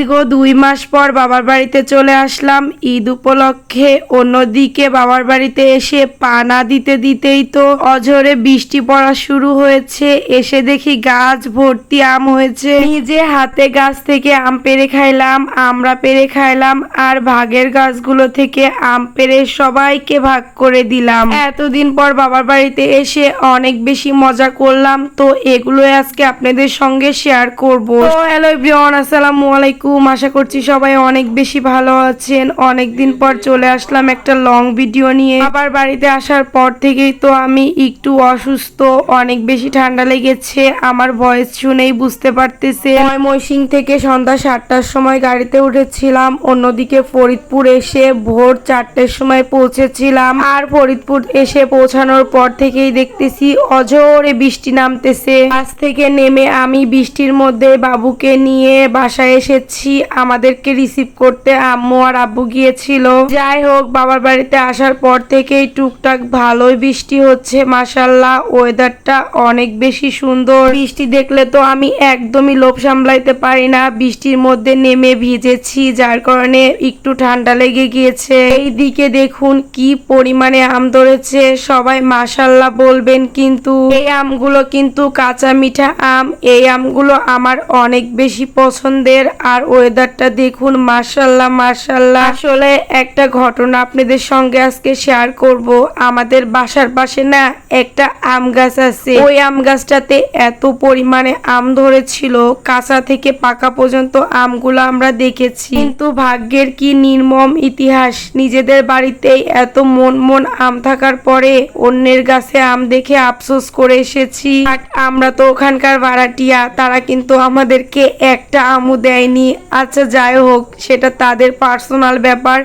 দীর্ঘ 2 মাস পর বাবার বাড়িতে চলে আসলাম ঈদ উপলক্ষে। অন্যদিকে বাবার বাড়িতে এসে পানা দিতে দিতেই তো অঝরে বৃষ্টি পড়া শুরু হয়েছে। এসে দেখি গাছ ভর্তি আম হয়েছে। নিজে হাতে গাছ থেকে আম পেড়ে খাইলাম, আমরা পেড়ে খাইলাম, আর ভাগের গাছগুলো থেকে আম পেড়ে সবাইকে ভাগ করে দিলাম। এতদিন পর বাবার বাড়িতে এসে অনেক বেশি মজা করলাম, তো এগুলো আজকে আপনাদের সঙ্গে শেয়ার করব। তো হ্যালো এভরিওয়ান, আসসালামু আলাইকুম। আশা করছি সবাই অনেক বেশি ভালো আছেন। অনেকদিন পর চলে আসলাম একটা লং ভিডিও নিয়ে। আবার বাড়িতে আসার পর থেকেই তো আমি একটু অসুস্থ, অনেক বেশি ঠান্ডা লেগেছে। আমার ভয়েস শুনেই বুঝতে পারতেছে। ময়মনসিংহ থেকে সন্ধ্যা 7টার সময় গাড়িতে উঠেছিলাম, অন্যদিকে ফরিদপুর এসে ভোর 4টের সময় পৌঁছেছিলাম। আর ফরিদপুর এসে পৌঁছানোর পর থেকেই দেখতেছি অঝোরে বৃষ্টি নামতেছে। বাস থেকে নেমে আমি বৃষ্টির মধ্যে বাবুকে নিয়ে বাসায় এসেছি। আমাদেরকে রিসিভ করতে আম্মু আর আব্বু গিয়েছিল। যাই হোক, বাবার বাড়িতে আসার পর থেকেই টুকটাক ভালোই বৃষ্টি হচ্ছে। মাশাআল্লাহ, ওয়েদারটা অনেক বেশি সুন্দর। বৃষ্টি দেখলে তো আমি একদমই লোভ সামলাইতে পারি না। বৃষ্টির মধ্যে নেমে ভিজেছি, যার কারণে একটু ঠান্ডা লেগে গিয়েছে। এইদিকে দেখুন কি পরিমাণে আম ধরেছে, সবাই মাশাআল্লাহ বলবেন। কিন্তু এই আমগুলো কিন্তু কাঁচা মিঠা আম। এই আমগুলো আমার অনেক বেশি পছন্দের। আর ওয়েদারটা দেখুন, মাশাআল্লাহ মাশাআল্লাহ। আসলে একটা ঘটনা আপনাদের সঙ্গে আজকে শেয়ার করব। আমাদের বাসার পাশে না একটা আম গাছ আছে। ওই আম গাছটাতে এত পরিমাণে আম ধরেছিল, কাঁচা থেকে পাকা পর্যন্ত আমগুলো আমরা দেখেছি। কিন্তু ভাগ্যের কি নির্মম ইতিহাস, নিজেদের বাড়িতেই এত মন মন আম থাকার পরে অন্যের গাছে আম দেখে আফসোস করে এসেছি। আমরা তো ওখানকার ভাড়াটিয়া, তারা কিন্তু আমাদেরকে একটা আমও দেয়নি। আচ্ছা যাই হোক, সেটা তাদের পার্সোনাল ব্যাপার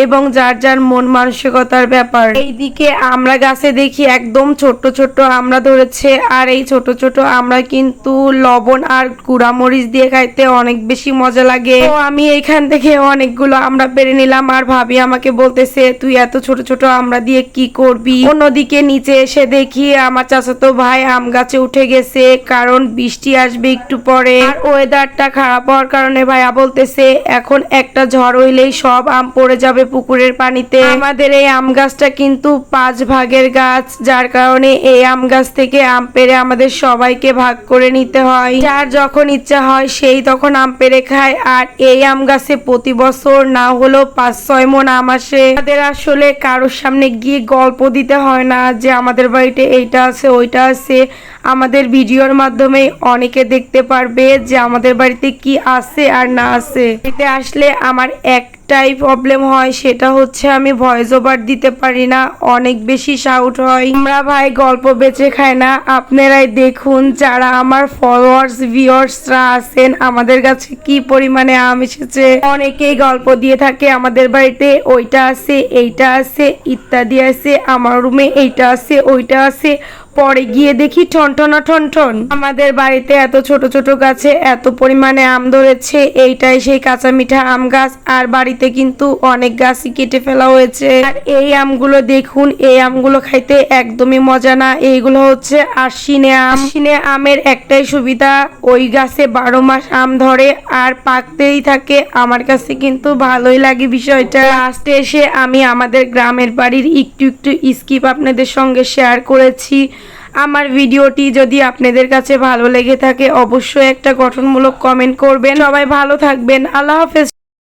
এবং যার যার মন মানসিকতার ব্যাপার। এইদিকে আমরা গাছে দেখি একদম ছোট্ট ছোট্ট আমরা ধরেছে। আর এই ছোট ছোট আমরা কিন্তু লবণ আর গুঁড়ামরিচ দিয়ে খাইতে অনেক বেশি মজা লাগে। তো আমি এখান থেকে অনেকগুলো আমরা পেরে নিলাম। আর ভাবি আমাকে বলতেছে, তুই এত ছোট ছোট আমরা দিয়ে কি করবি? অন্যদিকে নিচে এসে দেখি আমার চাচাতো ভাই আম গাছে উঠে গেছে, কারণ বৃষ্টি আসবে একটু পরে। আর ওয়েদারটা খারাপ হওয়ার কারণে ভাইয়া বলতেছে এখন একটা ঝড় হইলেই সব আম পড়ে যাবে পুকুরের পানিতে। আমাদের এই আম গাছটা কিন্তু 5 ভাগের গাছ, যার কারণে এই আম গাছ থেকে আম পেড়ে আমাদের সবাইকে ভাগ করে নিতে হয়। যার যখন ইচ্ছা হয় সেই তখন আম পেড়ে খায়। আর এই আম গাছে প্রতি বছর না হলেও 5-6 মণ আম আসে। আমাদের আসলে কারোর সামনে গিয়ে গল্প দিতে হয় না যে আমাদের বাড়িতে এইটা আছে ওইটা আছে। আমাদের ভিডিওর মাধ্যমে অনেকে দেখতে পারবে যে আমাদের বাড়িতে কি আছে আর না আছে। এতে আসলে আমার একটাই প্রবলেম হয়, সেটা হচ্ছে আমি ভয়েস ওভার দিতে পারি না, অনেক বেশি শাউট হয়। আমরা ভাই গল্প বেঁচে খাই না। আপনারাই দেখুন যারা আমার ফলোয়ার্স ভিউয়ার্সরা আছেন, আমাদের কাছে কি পরিমাণে আম এসেছে। অনেকেই গল্প দিয়ে থাকে আমাদের বাড়িতে ওইটা আছে এইটা আছে ইত্যাদি আছে, আমার রুমে এইটা আছে ওইটা আছে। পরে গিয়ে দেখি ঠনঠনা ঠনঠন। আমাদের বাড়িতে এত ছোট ছোট গাছে এত পরিমাণে আম ধরেছে, এইটাই সেই কাঁচা মিঠা আম গাছ। আর বাড়িতে কিন্তু অনেক গাছই কেটে ফেলা হয়েছে। আর এই আমগুলো দেখুন, এই আমগুলো খাইতে একদমই মজা না। এইগুলো হচ্ছে আশ্বিনে আম। আশ্বিনে আমের একটাই সুবিধা, ওই গাছে 12 মাস আম ধরে আর পাকতেই থাকে। আমার কাছে কিন্তু ভালোই লাগে বিষয়টা। লাস্টে এসে আমি আমাদের গ্রামের বাড়ির একটু একটু স্কিপ আপনাদের সঙ্গে শেয়ার করেছি। আমার ভিডিওটি যদি আপনাদের কাছে ভালো লেগে থাকে অবশ্যই একটা গঠনমূলক কমেন্ট করবেন। সবাই ভালো থাকবেন। আল্লাহ হাফেজ।